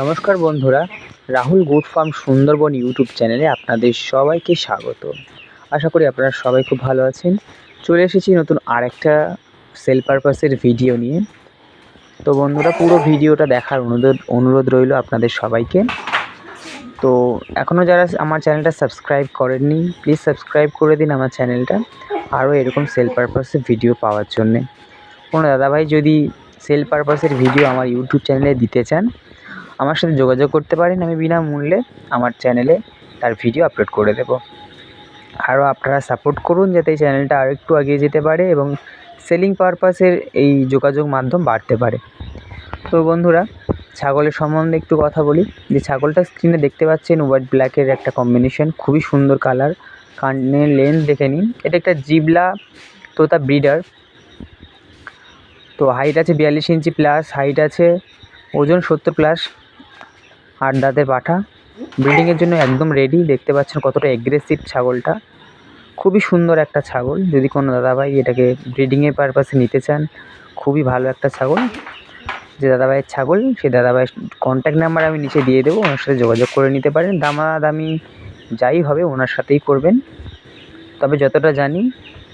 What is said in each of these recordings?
নমস্কার বন্ধুরা, Rahul good farm Sundarban YouTube চ্যানেলে আপনাদের সবাইকে স্বাগত। আশা করি আপনারা সবাই খুব ভালো আছেন। চলে এসেছি নতুন আরেকটা সেল পারপাসের ভিডিও নিয়ে। তো বন্ধুরা, পুরো ভিডিওটা দেখার অনুরোধ রইল আপনাদের সবাইকে। তো এখনও যারা আমার চ্যানেলটা সাবস্ক্রাইব করেননি, প্লিজ সাবস্ক্রাইব করে দিন আমার চ্যানেলটা, আরও এরকম সেল পারপাসের ভিডিও পাওয়ার জন্যে। কোনো দাদাভাই যদি সেল পারপাসের ভিডিও আমার ইউটিউব চ্যানেলে দিতে চান, আমার সাথে যোগাযোগ করতে পারেন। আমি বিনামূল্যে আমার চ্যানেলে তার ভিডিও আপলোড করে দেব। আরও আপনারা সাপোর্ট করুন যাতে এই চ্যানেলটা আরেকটু এগিয়ে যেতে পারে এবং সেলিং পারপাসের এই যোগাযোগ মাধ্যম বাড়তে পারে। তো বন্ধুরা, ছাগলের সম্বন্ধে একটু কথা বলি। যে ছাগলটা স্ক্রিনে দেখতে পাচ্ছেন, হোয়াইট ব্ল্যাকের একটা কম্বিনেশন, খুবই সুন্দর কালার। কানের লেন্থ দেখে নিন, এটা একটা জিবলা তোতা ব্রিডার। তো হাইট আছে 42 ইঞ্চি প্লাস হাইট আছে, ওজন 70 প্লাস, 8 দাঁতের পাঠা। ব্রিডিংয়ের জন্য একদম রেডি। দেখতে পাচ্ছেন কতটা এগ্রেসিভ ছাগলটা, খুবই সুন্দর একটা ছাগল। যদি কোনো দাদাভাই এটাকে ব্রিডিংয়ের পারপাসে নিতে চান, খুবই ভালো একটা ছাগল। যে দাদাভাইয়ের ছাগল, সেই দাদাভাইয়ের কন্ট্যাক্ট নাম্বার আমি নিচে দিয়ে দেবো, ওনার সাথে যোগাযোগ করে নিতে পারেন। দামাদামি যাই হবে ওনার সাথেই করবেন। তবে যতটা জানি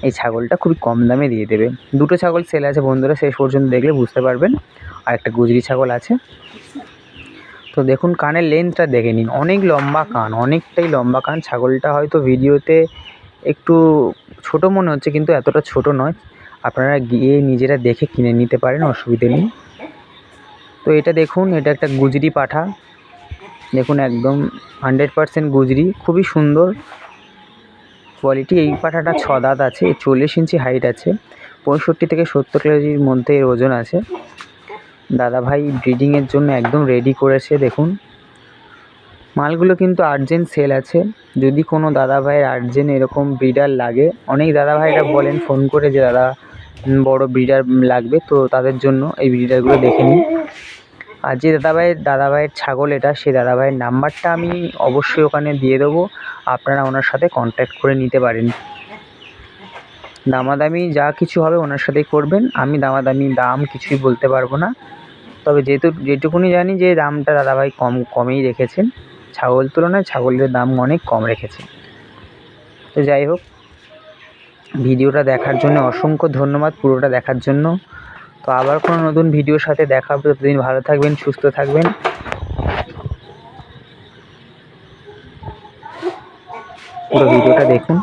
এই ছাগলটা খুবই কম দামে দিয়ে দেবে। দুটো ছাগল সেল আছে বন্ধুরা, শেষ পর্যন্ত দেখলে বুঝতে পারবেন। আর একটা গুজরি ছাগল আছে। তো দেখুন কানের লেন্থটা দেখে নিন, অনেক লম্বা কান, অনেকটাই লম্বা কান। ছাগলটা হয়তো ভিডিওতে একটু ছোট মনে হচ্ছে, কিন্তু এতটা ছোট নয়। আপনারা গিয়ে নিজেরা দেখে কিনে নিতে পারেন, অসুবিধে নেই। তো এটা দেখুন, এটা একটা গুজরি পাঠা। দেখুন একদম 100% গুজরি, খুবই সুন্দর কোয়ালিটি। এই পাঠাটা 6 দাঁত আছে, 40 ইঞ্চি হাইট আছে, 65 থেকে 70 কেজির মধ্যে এর ওজন আছে। দাদাভাই ব্রিডিংয়ের জন্য একদম রেডি করেছে। দেখুন মালগুলো কিন্তু আর্জেন্ট সেল আছে। যদি কোনো দাদাভাইয়ের আর্জেন্ট এরকম ব্রিডার লাগে, অনেক দাদাভাইরা বলেন ফোন করে যে দাদা বড় ব্রিডার লাগবে, তো তাদের জন্য এই ব্রিডারগুলো দেখে নিন। আর যে দাদাভাইয়ের ছাগল এটা, সেই দাদাভাইয়ের নাম্বারটা আমি অবশ্যই ওখানে দিয়ে দেবো, আপনারা ওনার সাথে কন্ট্যাক্ট করে নিতে পারেন। দামাদামি যা কিছু হবে ওনার সাথেই করবেন। আমি দাম কিছুই বলতে পারবো না। তবে যেটুকুনি জানি যে দামটা দাদাভাই কমেই রেখেছেন। ছাগল তুলনায় ছাগলের দাম অনেক কম রেখেছেন। তো যাই হোক, ভিডিওটা দেখার জন্য অসংখ্য ধন্যবাদ, পুরোটা দেখার জন্য। তো আবার কোনো নতুন ভিডিওর সাথে দেখা হবে। ততদিন ভালো থাকবেন, সুস্থ থাকবেন। পুরো ভিডিওটা দেখুন।